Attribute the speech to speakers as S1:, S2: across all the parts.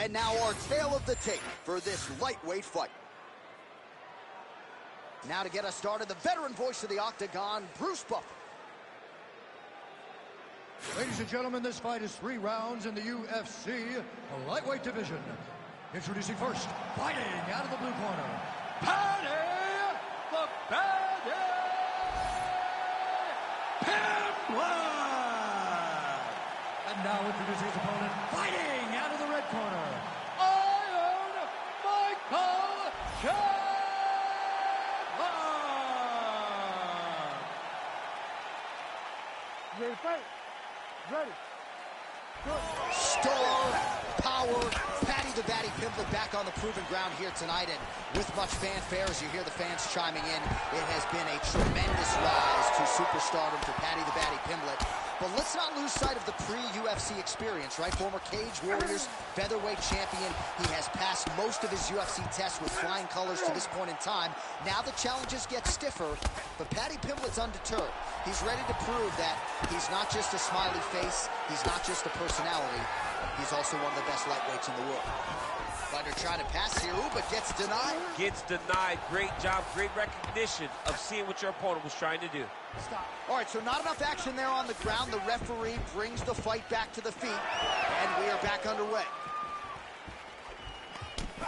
S1: And now our tale of the tape for this lightweight fight. Now to get us started, the veteran voice of the Octagon, Bruce Buffer.
S2: Ladies and gentlemen, this fight is 3 rounds in the UFC lightweight division. Introducing first, fighting out of the blue corner, Paddy the Paddy Pimblett! And now introducing his opponent, fighting out of the red corner, Iron Michael Chandler!
S3: Ready to fight? Ready. Good.
S1: Star, power, Paddy the Baddy Pimblett back on the proven ground here tonight, and with much fanfare as you hear the fans chiming in, it has been a tremendous rise to superstardom for Paddy the Baddy Pimblett. But let's not lose sight of the pre-UFC experience, right? Former Cage Warriors featherweight champion. He has passed most of his UFC tests with flying colors to this point in time. Now the challenges get stiffer, but Paddy Pimblett's undeterred. He's ready to prove that he's not just a smiley face, he's not just a personality, he's also one of the best lightweights in the world. Fighter trying to pass here, but gets denied.
S4: Gets denied. Great job, great recognition of seeing what your opponent was trying to do.
S3: Stop.
S1: All right, so not enough action there on the ground. The referee brings the fight back to the feet, and we are back underway.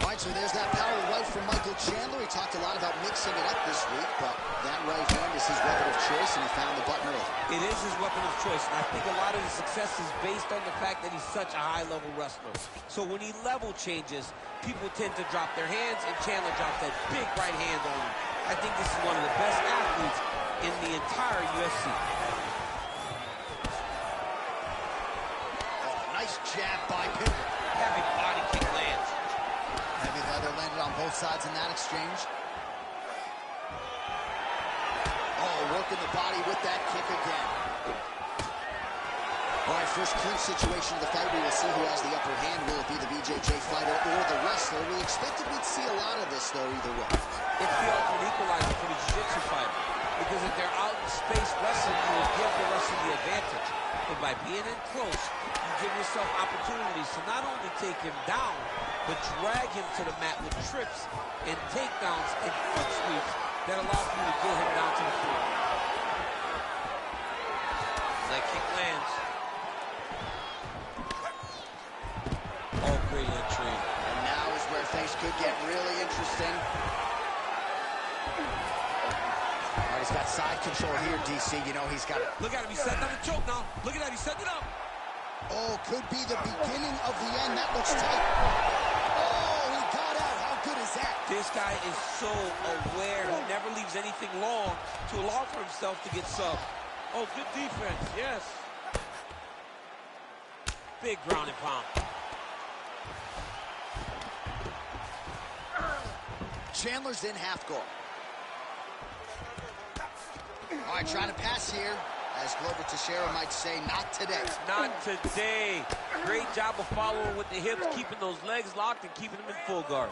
S1: All right, so there's that power right from Michael Chandler. He talked a lot about mixing it up this week, but that right hand is his weapon of choice, and he found the button early.
S4: It is his weapon of choice, and I think a lot of his success is based on the fact that he's such a high-level wrestler. So when he level changes, people tend to drop their hands, and Chandler drops that big right hand on him. I think this is one of the best athletes in the entire UFC.
S1: Oh, nice jab by Pimblett.
S4: Heavy body kick lands.
S1: Heavy leather landed on both sides in that exchange. Oh, working the body with that kick again. All right, first clinch situation of the fight. We will see who has the upper hand. Will it be the BJJ fighter or the wrestler? We expected we'd see a lot of this, though, either way.
S4: It's the ultimate equalizer for the jiu-jitsu fighter. Because if they're out in space wrestling, you will give the wrestler the advantage. But by being in close, you give yourself opportunities to not only take him down, but drag him to the mat with trips and takedowns and foot sweeps that allow you to get him down to the floor. That kick lands. Oh, great entry.
S1: And now is where things could get really interesting. All right, he's got side control here, DC. You know he's got it.
S4: Look at him, he's setting up a choke now. Look at that, he's setting it up.
S1: Oh, could be the beginning of the end. That looks tight. Oh, he got out. How good is that?
S4: This guy is so aware. He never leaves anything long to allow for himself to get subbed. Oh, good defense, yes. Big ground and pound.
S1: Chandler's in half guard. All right, trying to pass here. As Glover Teixeira might say, not today.
S4: Not today. Great job of following with the hips, keeping those legs locked and keeping them in full guard.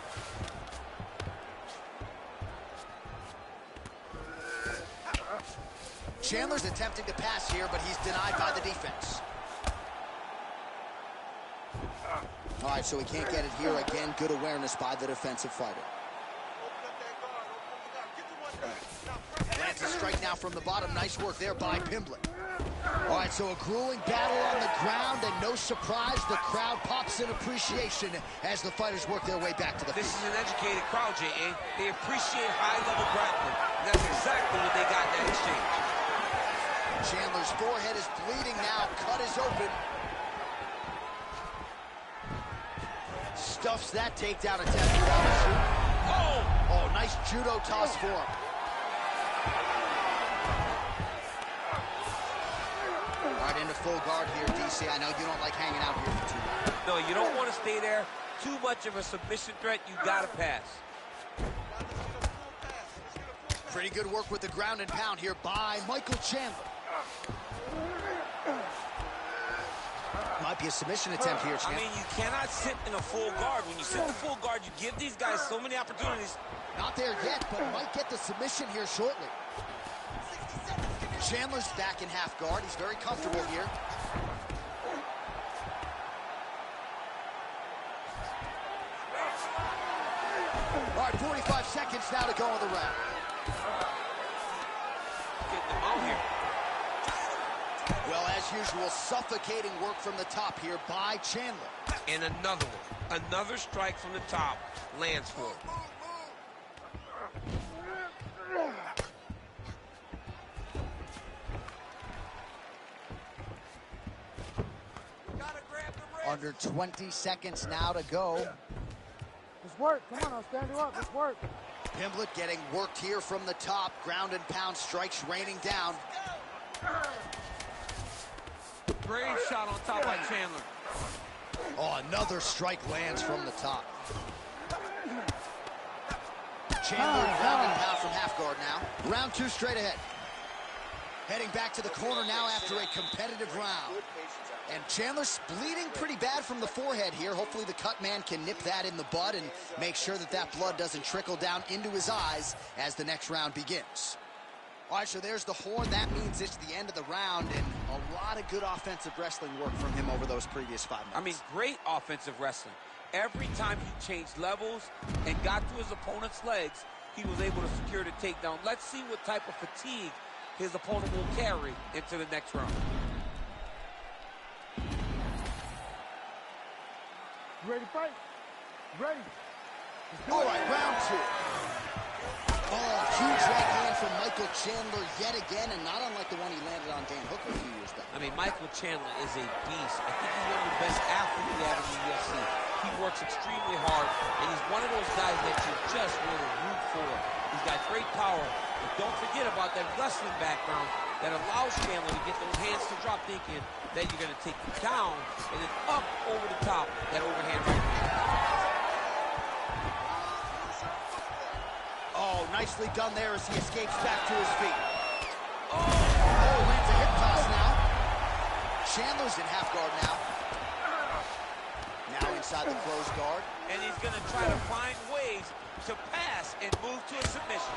S1: Chandler's attempting to pass here, but he's denied by the defense. All right, so he can't get it here again. Good awareness by the defensive fighter. Lances strike now from the bottom. Nice work there by Pimblett. All right, so a grueling battle on the ground, and no surprise, the crowd pops in appreciation as the fighters work their way back to the feet.
S4: This is an educated crowd, J.A. They appreciate high-level grappling. And that's exactly what they got in that exchange.
S1: Chandler's forehead is bleeding now. Cut is open. Stuffs that takedown attempt without a shoot. Oh, nice judo toss for him. All right, into full guard here, DC. I know you don't like hanging out here for too long.
S4: No, you don't want to stay there. Too much of a submission threat. You got to pass.
S1: Pretty good work with the ground and pound here by Michael Chandler. Might be a submission attempt here, Chandler.
S4: I mean, you cannot sit in a full guard. When you sit in full guard, you give these guys so many opportunities.
S1: Not there yet, but might get the submission here shortly. Chandler's back in half guard. He's very comfortable here. All right, 45 seconds now to go in the round.
S4: Getting them out here.
S1: Well, as usual, suffocating work from the top here by Chandler.
S4: And another one. Another strike from the top lands for him.
S1: Under 20 seconds now to go.
S3: Let's work. Come on, I'll stand you up. Let's work.
S1: Pimblett getting worked here from the top. Ground and pound strikes raining down.
S4: Great shot on top by Chandler.
S1: Oh, another strike lands from the top. Chandler ground and pound from half guard now. Round 2 straight ahead. Heading back to the corner now after a competitive round. And Chandler's bleeding pretty bad from the forehead here. Hopefully the cut man can nip that in the bud and make sure that that blood doesn't trickle down into his eyes as the next round begins. All right, so there's the horn. That means it's the end of the round, and a lot of good offensive wrestling work from him over those previous 5 minutes.
S4: I mean, great offensive wrestling. Every time he changed levels and got to his opponent's legs, he was able to secure the takedown. Let's see what type of fatigue his opponent will carry into the next round.
S3: You ready to fight? Ready.
S1: All right, round 2. Oh, huge right hand from Michael Chandler yet again, and not unlike the one he landed on Dan Hooker a few years back.
S4: I mean, Michael Chandler is a beast. I think he's one of the best athletes we have in the UFC. He works extremely hard, and he's one of those guys that you just want to root for. He's got great power, but don't forget about that wrestling background that allows Chandler to get those hands to drop, thinking that you're going to take him down, and then up over the top, that overhand right hand.
S1: Oh, nicely done there as he escapes back to his feet. Oh, lands a hip toss now. Chandler's in half guard now. Now inside the closed guard.
S4: And he's going to try to find ways to pass and move to a submission.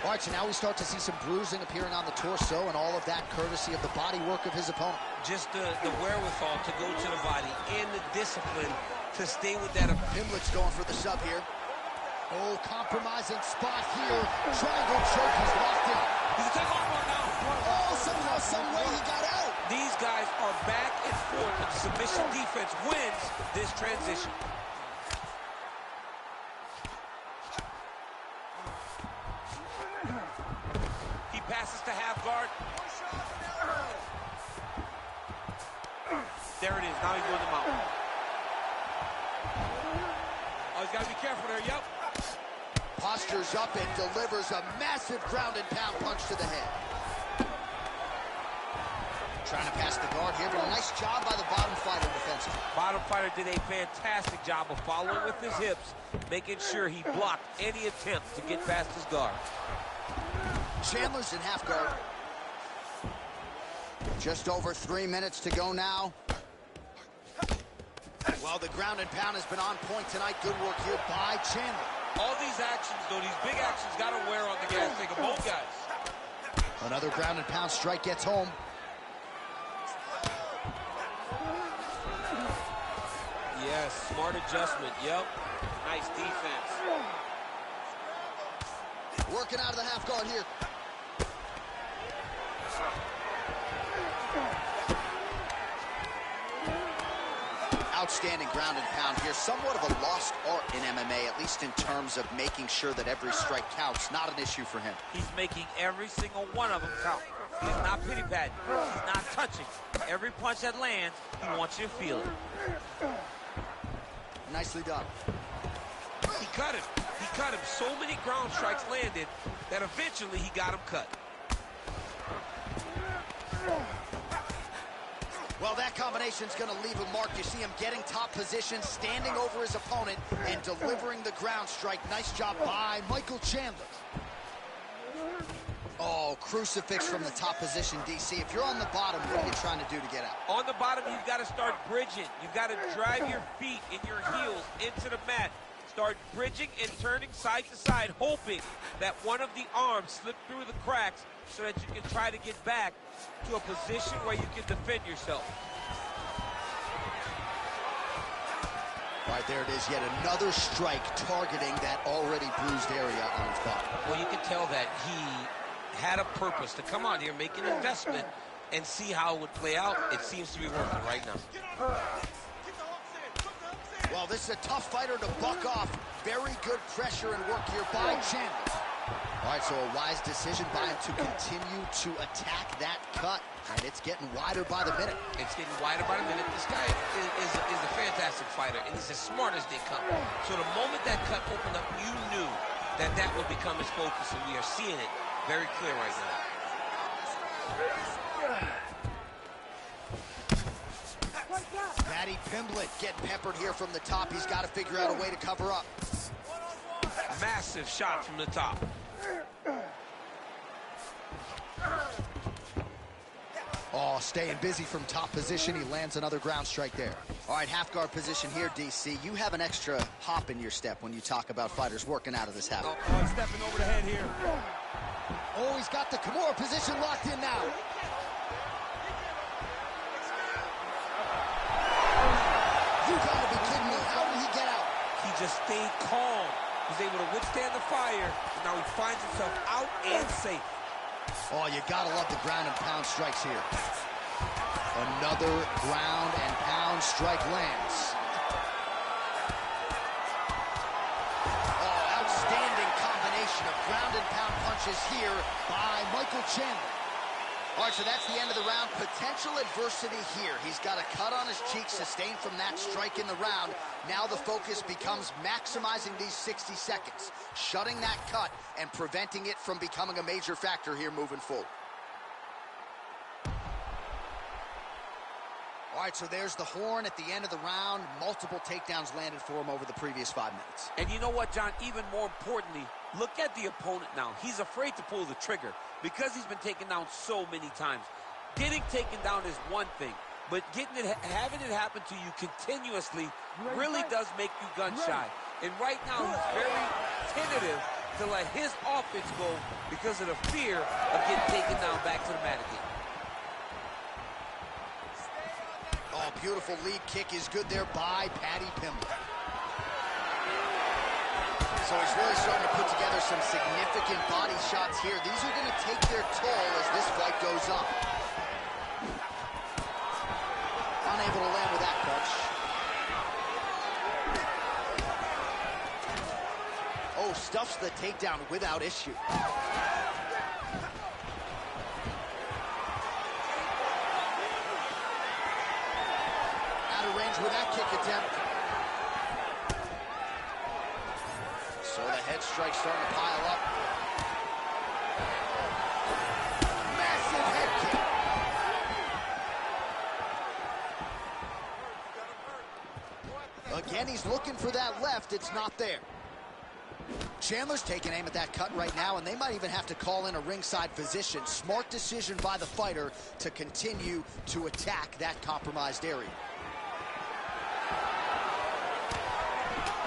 S1: All right, so now we start to see some bruising appearing on the torso, and all of that courtesy of the body work of his opponent.
S4: Just the wherewithal to go to the body and the discipline to stay with that.
S1: Pimblett's going for the sub here. Oh, compromising spot here. Triangle choke, he's locked in.
S4: He's a take armbar now.
S1: Oh, somehow, some way he got out.
S4: These guys are back and forth, and submission defense wins this transition. He passes to half guard. There it is. Now he's doing the mount. Oh, he's got to be careful there. Yep.
S1: Postures up and delivers a massive ground and pound punch to the head. Trying to pass the guard here, but a nice job by the bottom fighter defensively.
S4: Bottom fighter did a fantastic job of following with his hips, making sure he blocked any attempt to get past his guard.
S1: Chandler's in half guard. Just over 3 minutes to go now. Well, the ground and pound has been on point tonight. Good work here by Chandler.
S4: All these actions, though, these big actions got to wear on the gas tank of both guys.
S1: Another ground and pound strike gets home.
S4: Yes, smart adjustment. Yep. Nice defense.
S1: Working out of the half guard here. Outstanding ground and pound here. Somewhat of a lost art in MMA, at least in terms of making sure that every strike counts. Not an issue for him.
S4: He's making every single one of them count. He's not pity-patting. He's not touching. Every punch that lands, he wants you to feel it.
S1: Nicely done.
S4: He cut him. He cut him. So many ground strikes landed that eventually he got him cut.
S1: Well, that combination's going to leave a mark. You see him getting top position, standing over his opponent, and delivering the ground strike. Nice job by Michael Chandler. Oh, crucifix from the top position, DC. If you're on the bottom, what are you trying to do to get out?
S4: On the bottom, you've got to start bridging. You've got to drive your feet and your heels into the mat. Start bridging and turning side to side, hoping that one of the arms slip through the cracks so that you can try to get back to a position where you can defend yourself.
S1: All right, there it is, yet another strike targeting that already bruised area on his body.
S4: Well, you can tell that he had a purpose to come out here, make an investment, and see how it would play out. It seems to be working right now.
S1: Well, this is a tough fighter to buck off. Very good pressure and work here by Chandler. All right, so a wise decision by him to continue to attack that cut. And it's getting wider by the minute.
S4: It's getting wider by the minute. This guy is a fantastic fighter, and he's as smart as they come. So the moment that cut opened up, you knew that that would become his focus, and we are seeing it very clear right now.
S1: Paddy Pimblett getting peppered here from the top. He's got to figure out a way to cover up.
S4: Massive shot from the top.
S1: Oh, staying busy from top position. He lands another ground strike there. All right, half guard position here, DC. You have an extra hop in your step when you talk about fighters working out of this habit.
S5: Oh, stepping over the head here.
S1: Oh, he's got the Kimura position locked in now. You gotta be kidding me. How did he get out?
S4: He just stayed calm. He was able to withstand the fire. And now he finds himself out and safe.
S1: Oh, you gotta love the ground and pound strikes here. Another ground and pound strike lands. Oh, outstanding combination of ground and pound punches here by Michael Chandler. All right, so that's the end of the round. Potential adversity here. He's got a cut on his cheek sustained from that strike in the round. Now the focus becomes maximizing these 60 seconds, shutting that cut and preventing it from becoming a major factor here moving forward. All right, so there's the horn at the end of the round. Multiple takedowns landed for him over the previous 5 minutes.
S4: And you know what, John? Even more importantly, look at the opponent now. He's afraid to pull the trigger because he's been taken down so many times. Getting taken down is one thing, but having it happen to you continuously really does make you gun shy. And right now, he's very tentative to let his offense go because of the fear of getting taken down back to the mat again.
S1: Oh, beautiful lead kick is good there by Paddy Pimblett. So he's really starting to put together some significant body shots here. These are going to take their toll as this fight goes on. Unable to land with that punch. Oh, stuffs the takedown without issue. Out of range with that kick attempt. So the head strike's starting to pile up. Massive head kick. Again, he's looking for that left. It's not there. Chandler's taking aim at that cut right now, and they might even have to call in a ringside physician. Smart decision by the fighter to continue to attack that compromised area.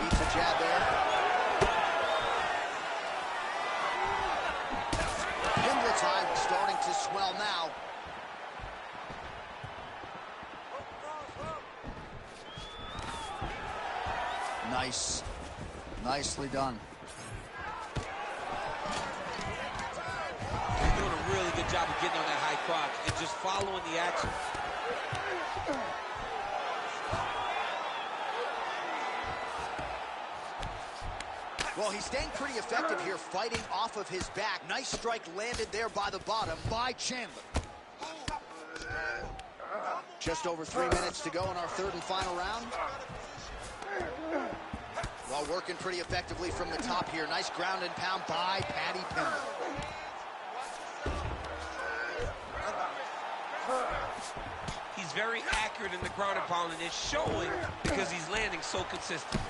S1: Beats a jab there. Pimblett's eye starting to swell now. Nice. Nicely done.
S4: He's doing a really good job of getting on that high crotch and just following the action.
S1: Well, he's staying pretty effective here, fighting off of his back. Nice strike landed there by the bottom by Chandler. Just over 3 minutes to go in our third and final round. Well, working pretty effectively from the top here. Nice ground and pound by Paddy Pimblett.
S4: He's very accurate in the ground and pound, and it's showing because he's landing so consistently.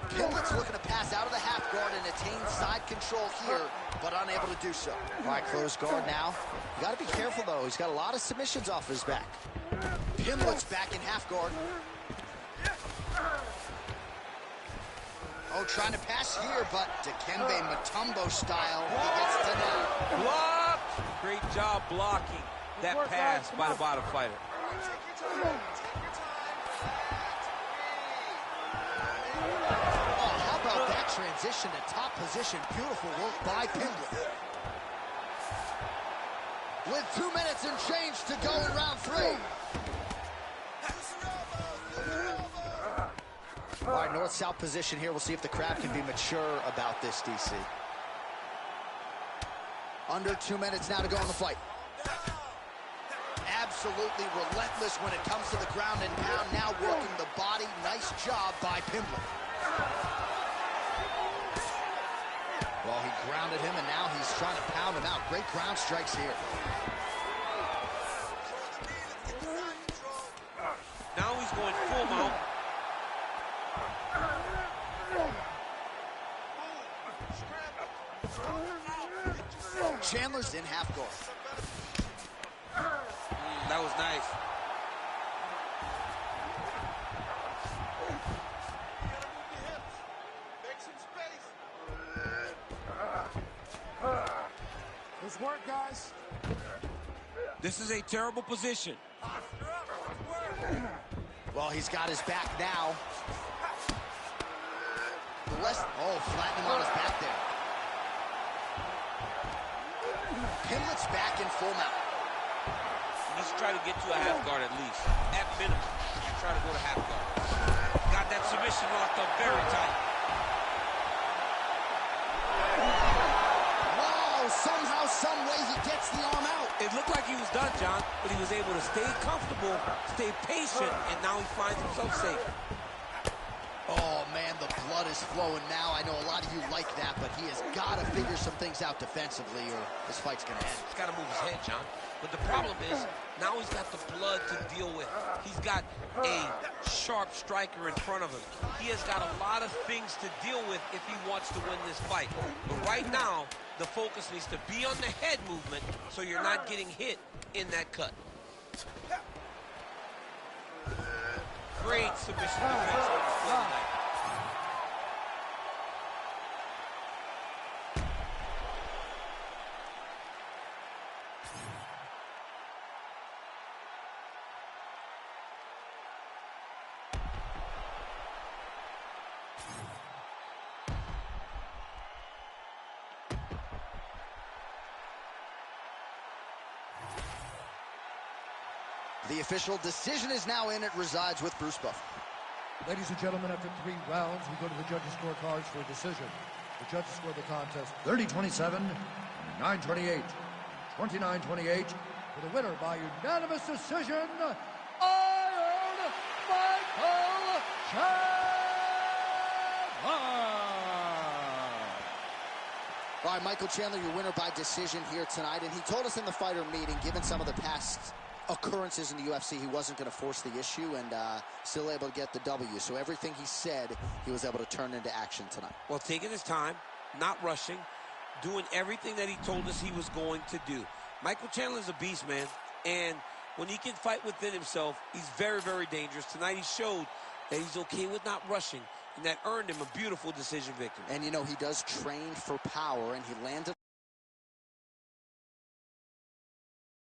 S1: Pimblett's looking to pass out of the half guard and attain side control here, but unable to do so. All right, closed guard now. You got to be careful, though. He's got a lot of submissions off his back. Pimblett's back in half guard. Oh, trying to pass here, but Dikembe Mutombo style, he gets denied.
S4: Blocked! Great job blocking that pass by the bottom fighter.
S1: Oh, how about that transition to top position? Beautiful work by Pimblett. With 2 minutes and change to go in round 3. All right, north-south position here. We'll see if the crowd can be mature about this, DC. Under 2 minutes now to go in the fight. Absolutely relentless when it comes to the ground and pound. Now working the body. Nice job by Pimblett. Well, he grounded him, and now he's trying to pound him out. Great ground strikes here.
S4: Now he's going full mount.
S1: Chandler's in half guard.
S4: That was nice.
S3: Nice work, guys.
S4: This is a terrible position.
S1: Well, he's got his back now. Flatten him on his back there. Pimblett's back in full mount.
S4: Let's try to get to a half guard at least. At minimum, you try to go to half guard. Got that submission locked up very tight.
S1: Wow, somehow, some way he gets the arm out.
S4: It looked like he was done, John, but he was able to stay comfortable, stay patient, and now he finds himself safe.
S1: Oh, man, the blood is flowing now. I know a lot of you like that, but he has got to figure some things out defensively or this fight's going to end.
S4: He's got to move his head, John. But the problem is, now he's got the blood to deal with. He's got a sharp striker in front of him. He has got a lot of things to deal with if he wants to win this fight. But right now, the focus needs to be on the head movement so you're not getting hit in that cut. Great submission defense on display tonight.
S1: The official decision is now in. It resides with Bruce Buff.
S2: Ladies and gentlemen, after 3 rounds, we go to the judges' scorecards for a decision. The judges scored the contest 30-27, 9-28, 29-28, for the winner by unanimous decision, Iron Michael Chandler!
S1: All right, Michael Chandler, your winner by decision here tonight. And he told us in the fighter meeting, given some of the past occurrences in the UFC, he wasn't going to force the issue and still able to get the W. So everything he said, he was able to turn into action tonight.
S4: Well, taking his time, not rushing, doing everything that he told us he was going to do. Michael Chandler's a beast, man. And when he can fight within himself, he's very, very dangerous. Tonight he showed that he's okay with not rushing, and that earned him a beautiful decision victory.
S1: And, you know, he does train for power, and he landed